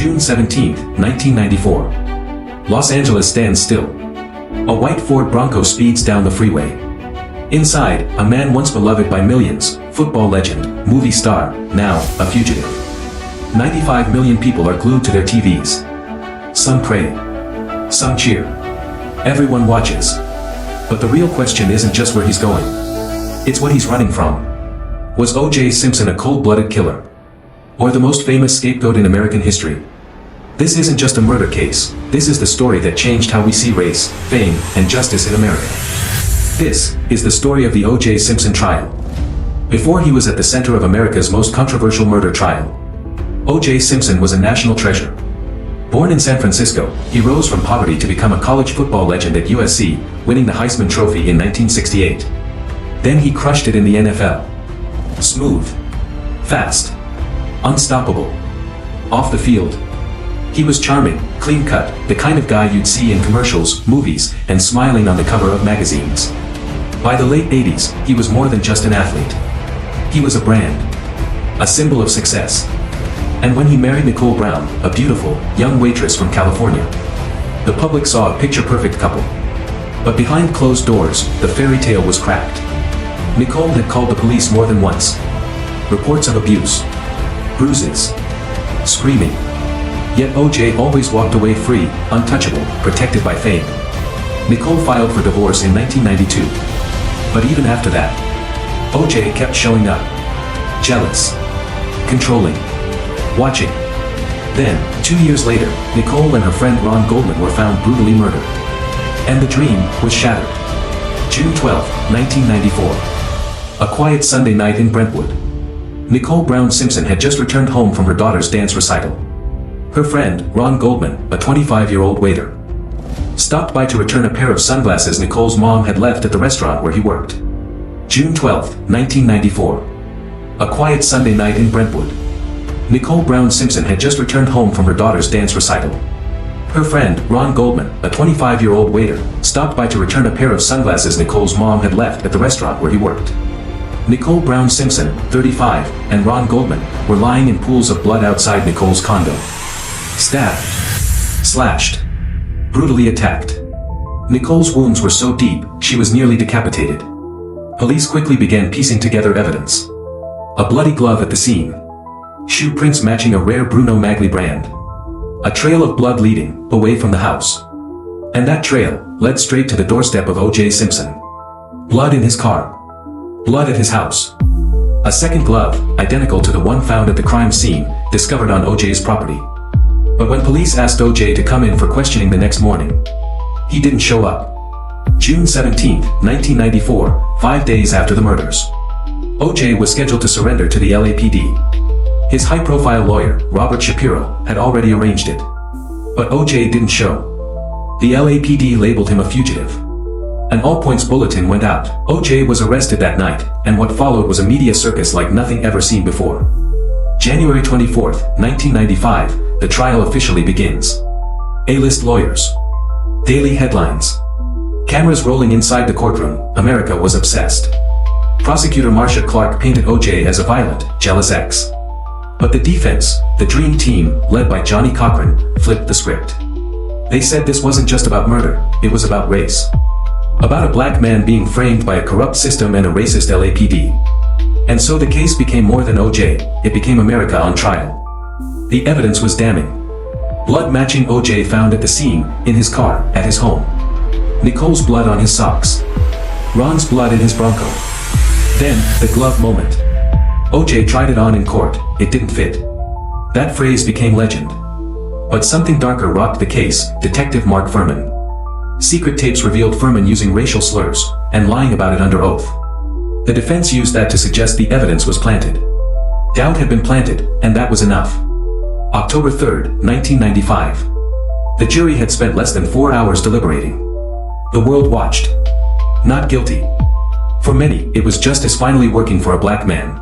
June 17, 1994. Los Angeles stands still. A white Ford Bronco speeds down the freeway. Inside, a man once beloved by millions, football legend, movie star, now a fugitive. 95 million people are glued to their TVs. Some pray. Some cheer. Everyone watches. But the real question isn't just where he's going. It's what he's running from. Was O.J. Simpson a cold-blooded killer? Or the most famous scapegoat in American history? This isn't just a murder case, this is the story that changed how we see race, fame, and justice in America. This is the story of the O.J. Simpson trial. Before he was at the center of America's most controversial murder trial, O.J. Simpson was a national treasure. Born in San Francisco, he rose from poverty to become a college football legend at USC, winning the Heisman Trophy in 1968. Then he crushed it in the NFL. Smooth. Fast. Unstoppable. Off the field, he was charming, clean-cut, the kind of guy you'd see in commercials, movies, and smiling on the cover of magazines. By the late 80s, he was more than just an athlete. He was a brand. A symbol of success. And when he married Nicole Brown, a beautiful, young waitress from California, the public saw a picture-perfect couple. But behind closed doors, the fairy tale was cracked. Nicole had called the police more than once. Reports of abuse. Bruises. Screaming. Yet O.J. always walked away free, untouchable, protected by fame. Nicole filed for divorce in 1992. But even after that, O.J. kept showing up. Jealous. Controlling. Watching. Then, 2 years later, Nicole and her friend Ron Goldman were found brutally murdered. And the dream was shattered. June 12, 1994. A quiet Sunday night in Brentwood. Nicole Brown Simpson had just returned home from her daughter's dance recital. Her friend, Ron Goldman, a 25-year-old waiter, stopped by to return a pair of sunglasses Nicole's mom had left at the restaurant where he worked. June 12, 1994. A quiet Sunday night in Brentwood. Nicole Brown Simpson had just returned home from her daughter's dance recital. Her friend, Ron Goldman, a 25-year-old waiter, stopped by to return a pair of sunglasses Nicole's mom had left at the restaurant where he worked. Nicole Brown Simpson, 35, and Ron Goldman were lying in pools of blood outside Nicole's condo. Stabbed. Slashed. Brutally attacked. Nicole's wounds were so deep, she was nearly decapitated. Police quickly began piecing together evidence. A bloody glove at the scene. Shoe prints matching a rare Bruno Magli brand. A trail of blood leading away from the house. And that trail led straight to the doorstep of O.J. Simpson. Blood in his car. Blood at his house. A second glove, identical to the one found at the crime scene, discovered on O.J.'s property. But when police asked O.J. to come in for questioning the next morning, he didn't show up. June 17, 1994, 5 days after the murders. O.J. was scheduled to surrender to the LAPD. His high-profile lawyer, Robert Shapiro, had already arranged it. But O.J. didn't show. The LAPD labeled him a fugitive. An all-points bulletin went out. O.J. was arrested that night, and what followed was a media circus like nothing ever seen before. January 24, 1995, the trial officially begins. A-list lawyers. Daily headlines. Cameras rolling inside the courtroom, America was obsessed. Prosecutor Marcia Clark painted O.J. as a violent, jealous ex. But the defense, the dream team, led by Johnny Cochran, flipped the script. They said this wasn't just about murder, it was about race. About a black man being framed by a corrupt system and a racist LAPD. And so the case became more than O.J., it became America on trial. The evidence was damning. Blood matching O.J. found at the scene, in his car, at his home. Nicole's blood on his socks. Ron's blood in his Bronco. Then, the glove moment. O.J. tried it on in court, it didn't fit. That phrase became legend. But something darker rocked the case, Detective Mark Furman. Secret tapes revealed Furman using racial slurs, and lying about it under oath. The defense used that to suggest the evidence was planted. Doubt had been planted, and that was enough. October 3, 1995. The jury had spent less than 4 hours deliberating. The world watched. Not guilty. For many, it was justice finally working for a black man.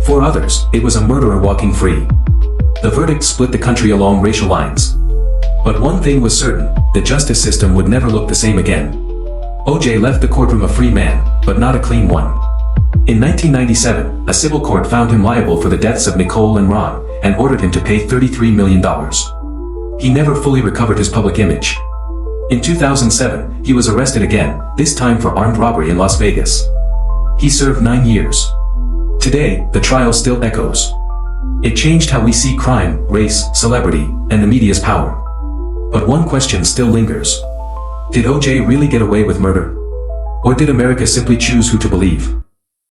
For others, it was a murderer walking free. The verdict split the country along racial lines. But one thing was certain, the justice system would never look the same again. O.J. left the courtroom a free man, but not a clean one. In 1997, a civil court found him liable for the deaths of Nicole and Ron, and ordered him to pay $33 million. He never fully recovered his public image. In 2007, he was arrested again, this time for armed robbery in Las Vegas. He served 9 years. Today, the trial still echoes. It changed how we see crime, race, celebrity, and the media's power. But one question still lingers. Did O.J. really get away with murder? Or did America simply choose who to believe?